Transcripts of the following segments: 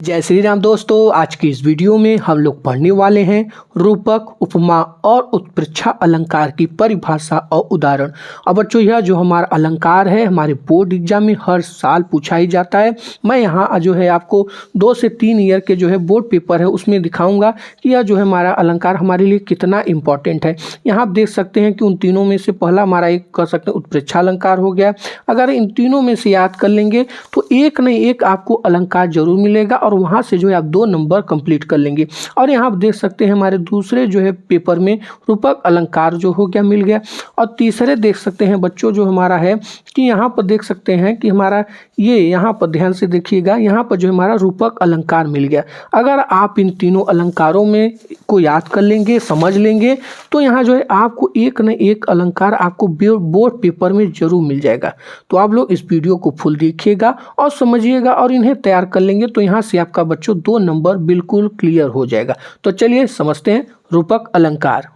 जय श्री राम दोस्तों। आज की इस वीडियो में हम लोग पढ़ने वाले हैं रूपक, उपमा और उत्प्रेक्षा अलंकार की परिभाषा और उदाहरण। अब बच्चों यह जो हमारा अलंकार है हमारे बोर्ड एग्जाम में हर साल पूछा ही जाता है। मैं यहाँ जो है आपको 2 से 3 ईयर के जो है बोर्ड पेपर है उसमें दिखाऊंगा कि यह जो है हमारा अलंकार हमारे लिए कितना इम्पॉर्टेंट है। यहाँ आप देख सकते हैं कि उन तीनों में से पहला हमारा एक कह सकते हैं उत्प्रेक्षा अलंकार हो गया। अगर इन तीनों में से याद कर लेंगे तो एक न एक आपको अलंकार जरूर मिलेगा और वहाँ से जो है आप 2 नंबर कंप्लीट कर लेंगे। और यहाँ आप देख सकते हैं हमारे दूसरे जो है पेपर में रूपक अलंकार जो हो गया मिल गया। और तीसरे देख सकते हैं बच्चों जो हमारा है कि यहाँ पर देख सकते हैं कि हमारा ये यहाँ पर ध्यान से देखिएगा, यहाँ पर जो हमारा रूपक अलंकार मिल गया। अगर आप इन तीनों अलंकारों में को याद कर लेंगे, समझ लेंगे तो यहाँ जो है आपको एक न एक अलंकार आपको बोर्ड पेपर में जरूर मिल जाएगा। तो आप लोग इस वीडियो को फुल देखिएगा और समझिएगा और इन्हें तैयार कर लेंगे तो यहाँ से आपका बच्चों 2 नंबर बिल्कुल क्लियर हो जाएगा। तो चलिए समझते हैं रूपक अलंकार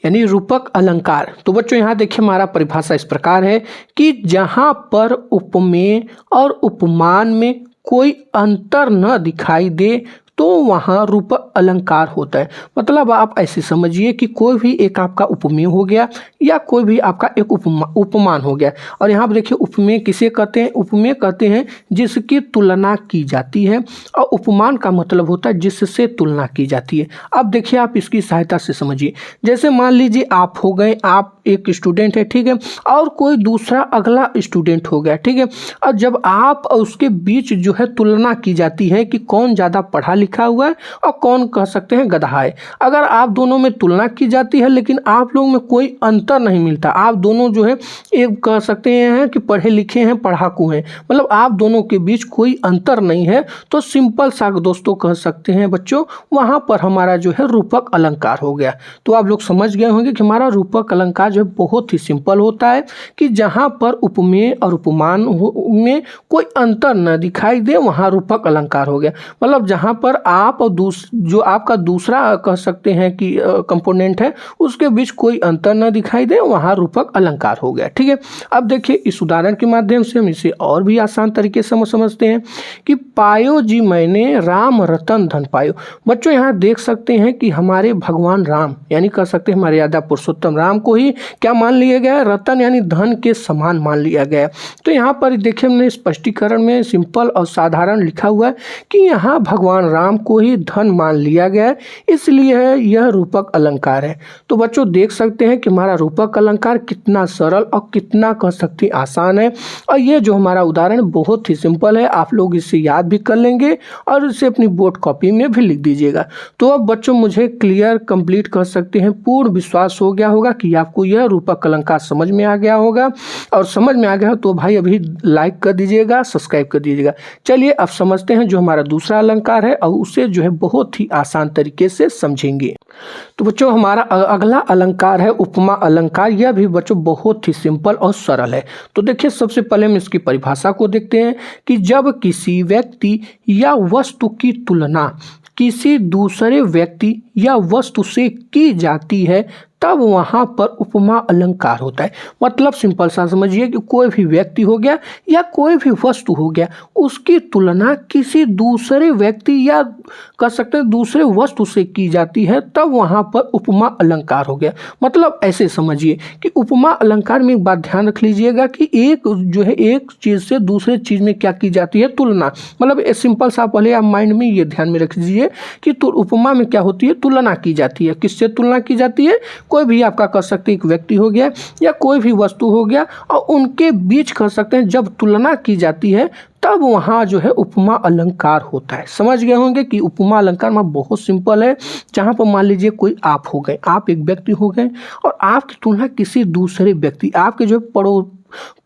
यानी रूपक अलंकार। तो बच्चों यहाँ देखिए हमारा परिभाषा इस प्रकार है कि जहाँ पर उपमेय और उपमान में कोई अंतर न दिखाई दे तो वहाँ रूपक अलंकार होता है। मतलब आप ऐसे समझिए कि कोई भी एक आपका उपमेय हो गया या कोई भी आपका एक उपमान हो गया। और यहाँ पर देखिए उपमेय किसे कहते हैं? उपमेय कहते हैं जिसकी तुलना की जाती है और उपमान का मतलब होता है जिससे तुलना की जाती है। अब देखिए आप इसकी सहायता से समझिए। जैसे मान लीजिए आप हो गए, आप एक स्टूडेंट है, ठीक है, और कोई दूसरा अगला स्टूडेंट हो गया, ठीक है। और जब आप उसके बीच जो है तुलना की जाती है कि कौन ज़्यादा पढ़ा लिखा हुआ है और कौन कह सकते हैं गधा है। अगर आप दोनों में तुलना की जाती है लेकिन आप लोगों में कोई अंतर नहीं मिलता, आप दोनों जो है एक कह सकते हैं कि पढ़े लिखे हैं, पढ़ाकू हैं, मतलब आप दोनों के बीच कोई अंतर नहीं है, तो सिंपल सा दोस्तों कह सकते हैं बच्चों वहाँ पर हमारा जो है रूपक अलंकार हो गया। तो आप लोग समझ गए होंगे कि हमारा रूपक अलंकार जो है बहुत ही सिंपल होता है कि जहाँ पर उपमेय और उपमान में कोई अंतर न दिखाई दे वहाँ रूपक अलंकार हो गया। मतलब जहाँ पर आप और जो आपका दूसरा कह सकते हैं कि कंपोनेंट है उसके बीच कोई अंतर न दिखाई दे वहाँ रूपक अलंकार हो गया, ठीक है। अब देखिए इस उदाहरण के माध्यम से हम इसे और भी आसान तरीके से समझते हैं कि पायो जी मैंने राम रतन धन पायो। बच्चों यहाँ देख सकते हैं कि हमारे भगवान राम यानी कह सकते हैं हमारे मर्यादा पुरुषोत्तम राम को ही क्या मान लिया गया है? रतन यानी धन के समान मान लिया गया है। तो यहाँ पर देखिए हमने स्पष्टीकरण में सिंपल और साधारण लिखा हुआ है कि यहाँ भगवान राम को ही धन मान लिया गया है, इसलिए यह रूपक अलंकार है। तो बच्चों देख सकते हैं कि हमारा रूपक अलंकार कितना सरल और कितना कह सकते हैं आसान है। और ये जो हमारा उदाहरण बहुत ही सिंपल है, आप लोग इसे याद भी कर लेंगे और इसे अपनी बोर्ड कॉपी में भी लिख दीजिएगा। तो अब बच्चों मुझे क्लियर कंप्लीट कर सकते हैं, पूर्ण विश्वास हो गया होगा कि आपको यह रूपक अलंकार समझ में आ गया होगा। और समझ में आ गया तो भाई अभी लाइक कर दीजिएगा, सब्सक्राइब कर दीजिएगा। चलिए अब समझते हैं जो हमारा दूसरा अलंकार है और उसे जो है बहुत ही आसान तरीके से समझेंगे। तो बच्चों हमारा अगला अलंकार है उपमा अलंकार। यह भी बच्चों बहुत ही सिंपल और सरल है। तो देखिए सबसे पहले हम इसकी परिभाषा को देखते हैं कि जब किसी व्यक्ति या वस्तु की तुलना किसी दूसरे व्यक्ति या वस्तु से की जाती है तब वहाँ पर उपमा अलंकार होता है। मतलब सिंपल सा समझिए कि कोई भी व्यक्ति हो गया या कोई भी वस्तु हो गया उसकी तुलना किसी दूसरे व्यक्ति या कह सकते हैं दूसरे वस्तु से की जाती है तब वहाँ पर उपमा अलंकार हो गया। मतलब ऐसे समझिए कि उपमा अलंकार में एक बात ध्यान रख लीजिएगा कि एक जो है एक चीज़ से दूसरे चीज़ में क्या की जाती है? तुलना। मतलब सिंपल सा पहले आप माइंड में ये ध्यान में रख लीजिए कि उपमा में क्या होती है? तुलना की जाती है। किससे तुलना की जाती है? कोई भी आपका कह सकते हैं एक व्यक्ति हो गया या कोई भी वस्तु हो गया और उनके बीच कह सकते हैं जब तुलना की जाती है तब वहाँ जो है उपमा अलंकार होता है। समझ गए होंगे कि उपमा अलंकार में बहुत सिंपल है। जहाँ पर मान लीजिए कोई आप हो गए, आप एक व्यक्ति हो गए और आपकी तुलना किसी दूसरे व्यक्ति आपके जो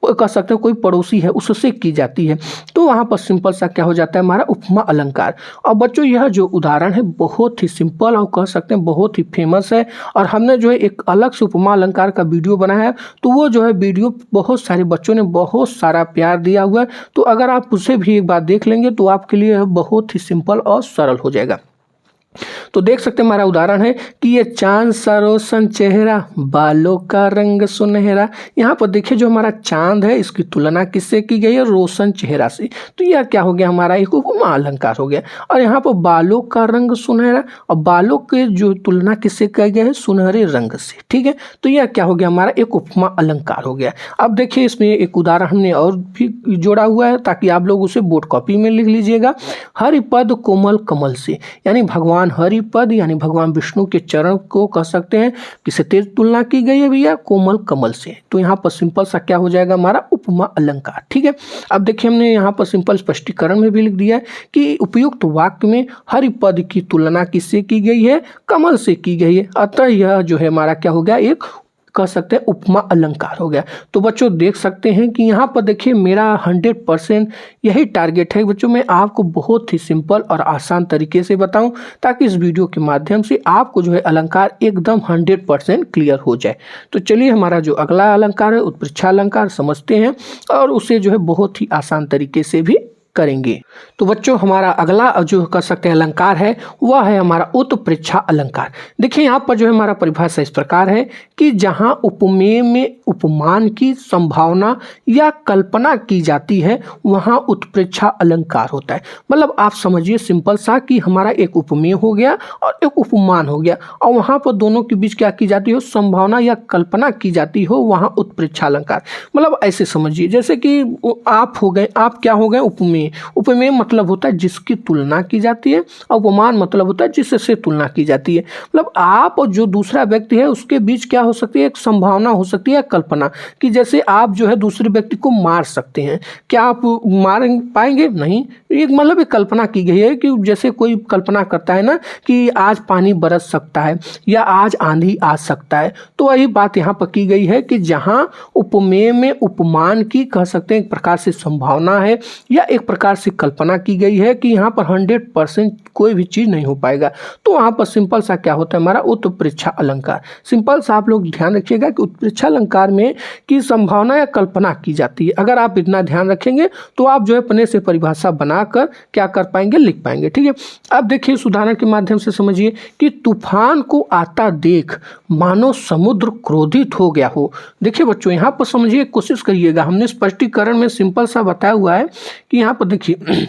कह सकते हैं कोई पड़ोसी है उससे की जाती है तो वहाँ पर सिंपल सा क्या हो जाता है? हमारा उपमा अलंकार। और बच्चों यह जो उदाहरण है बहुत ही सिंपल और कह सकते हैं बहुत ही फेमस है और हमने जो है एक अलग से उपमा अलंकार का वीडियो बनाया है तो वो जो है वीडियो बहुत सारे बच्चों ने बहुत सारा प्यार दिया हुआ है। तो अगर आप उसे भी एक बार देख लेंगे तो आपके लिए बहुत ही सिंपल और सरल हो जाएगा। तो देख सकते हैं हमारा उदाहरण है कि ये चांद सा रोशन चेहरा, बालों का रंग सुनहरा। यहाँ पर देखिए जो हमारा चांद है इसकी तुलना किससे की गई है? रोशन चेहरा से। तो यह क्या हो गया? हमारा एक उपमा अलंकार हो गया। और यहाँ पर बालों का रंग सुनहरा, और बालों के जो तुलना किससे किया गया है? सुनहरे रंग से। ठीक है, तो यह क्या हो गया? हमारा एक उपमा अलंकार हो गया। अब देखिए इसमें एक उदाहरण हमने और भी जोड़ा हुआ है ताकि आप लोग उसे बोर्ड कॉपी में लिख लीजिएगा। हरिपद कोमल कमल से, यानी भगवान हरिपद यानी भगवान विष्णु के चरण को कह सकते हैं किससे तुलना की गई है भैया? कोमल कमल से। तो यहाँ पर सिंपल सा क्या हो जाएगा? हमारा उपमा अलंकार। ठीक है, अब देखिए हमने यहाँ पर सिंपल स्पष्टीकरण में भी लिख दिया है कि उपयुक्त वाक्य में हरिपद की तुलना किससे की गई है? कमल से की गई है। अतः यह जो है हमारा क्या हो गया? एक कह सकते हैं उपमा अलंकार हो गया। तो बच्चों देख सकते हैं कि यहाँ पर देखिए मेरा 100% यही टारगेट है बच्चों, मैं आपको बहुत ही सिंपल और आसान तरीके से बताऊं ताकि इस वीडियो के माध्यम से आपको जो है अलंकार एकदम 100% क्लियर हो जाए। तो चलिए हमारा जो अगला अलंकार है उत्प्रेक्षा अलंकार समझते हैं और उसे जो है बहुत ही आसान तरीके से भी करेंगे। तो बच्चों हमारा अगला जो कर सकते हैं अलंकार है वह है हमारा उत्प्रेक्षा अलंकार। देखिए यहाँ पर जो है हमारा परिभाषा इस प्रकार है कि जहाँ उपमेय में उपमान की संभावना या कल्पना की जाती है वहाँ उत्प्रेक्षा अलंकार होता है। मतलब आप समझिए सिंपल सा कि हमारा एक उपमेय हो गया और एक उपमान हो गया और वहाँ पर दोनों के बीच क्या की जाती हो? संभावना या कल्पना की जाती हो, वहाँ उत्प्रेक्षा अलंकार। मतलब ऐसे समझिए जैसे कि आप हो गए, आप क्या हो गए? उपमेय। उपमेय मतलब होता है जिसकी तुलना की जाती है, और उपमान मतलब होता है जिससे तुलना की जाती है। मतलब आप और जो दूसरा व्यक्ति है उसके बीच क्या हो सकती है? एक संभावना हो सकती है, कल्पना कि जैसे आप जो है दूसरे व्यक्ति को मार सकते हैं। क्या आप मार पाएंगे? नहीं। एक मतलब एक कल्पना की गई है कि जैसे कोई कल्पना करता है ना कि आज पानी बरस सकता है या आज आंधी आ सकता है, तो वही बात यहाँ पर की गई है कि जहाँ उपमेय में उपमान की कह सकते हैं एक प्रकार से संभावना है या एक प्रकार से कल्पना की गई है कि यहाँ पर 100% कोई भी चीज़ नहीं हो पाएगा, तो वहाँ पर सिंपल सा क्या होता है? हमारा उत्प्रेक्षा अलंकार। सिंपल सा आप लोग ध्यान रखिएगा कि उत्प्रेक्षा अलंकार में की संभावना या कल्पना की जाती है। अगर आप इतना ध्यान रखेंगे तो आप जो है अपने से परिभाषा बनाकर क्या कर पाएंगे? लिख पाएंगे। ठीक है, अब देखिए इस उदाहरण के माध्यम से समझिए कि तूफान को आता देख मानो समुद्र क्रोधित हो गया हो। देखिए बच्चों यहाँ पर समझिए, कोशिश करिएगा, हमने स्पष्टीकरण में सिंपल सा बताया हुआ है कि यहाँ पर देखिए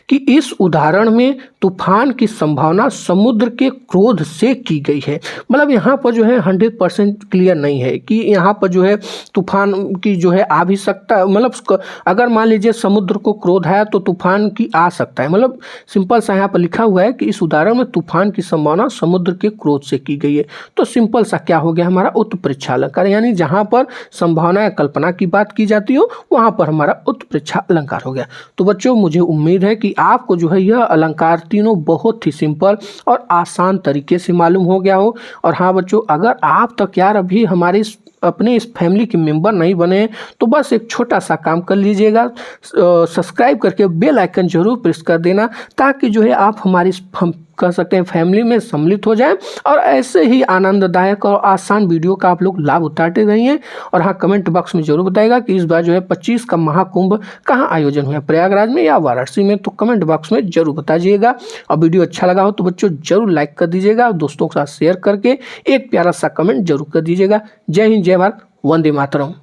कि इस उदाहरण में तूफान की संभावना समुद्र के क्रोध से की गई है। मतलब यहाँ पर जो है 100% क्लियर नहीं है कि यहाँ पर जो है तूफान की जो है आ भी सकता है। मतलब अगर मान लीजिए समुद्र को क्रोध आया तो तूफान की आ सकता है। मतलब सिंपल सा यहाँ पर लिखा हुआ है कि इस उदाहरण में तूफान की संभावना समुद्र के क्रोध से की गई है। तो सिंपल सा क्या हो गया? हमारा उत्प्रेक्षा अलंकार, यानी जहाँ पर संभावना या कल्पना की बात की जाती हो वहाँ पर हमारा उत्प्रेक्षा अलंकार हो गया। तो बच्चों मुझे उम्मीद है कि आपको जो है यह अलंकार तीनों बहुत ही सिंपल और आसान तरीके से मालूम हो गया हो। और हाँ बच्चों, अगर आप तक यार अभी हमारे अपने इस फैमिली के मेंबर नहीं बने तो बस एक छोटा सा काम कर लीजिएगा, सब्सक्राइब करके बेल आइकन जरूर प्रेस कर देना ताकि जो है आप हमारी कह सकते हैं फैमिली में सम्मिलित हो जाएं और ऐसे ही आनंददायक और आसान वीडियो का आप लोग लाभ उठाते रहिए। और हाँ, कमेंट बॉक्स में जरूर बताइएगा कि इस बार जो है 25 का महाकुंभ कहाँ आयोजन हुआ, प्रयागराज में या वाराणसी में, तो कमेंट बॉक्स में जरूर बताइएगा। और वीडियो अच्छा लगा हो तो बच्चों जरूर लाइक कर दीजिएगा और दोस्तों के साथ शेयर करके एक प्यारा सा कमेंट जरूर कर दीजिएगा। जय हिंद, जय भारत, वंदे मातरम।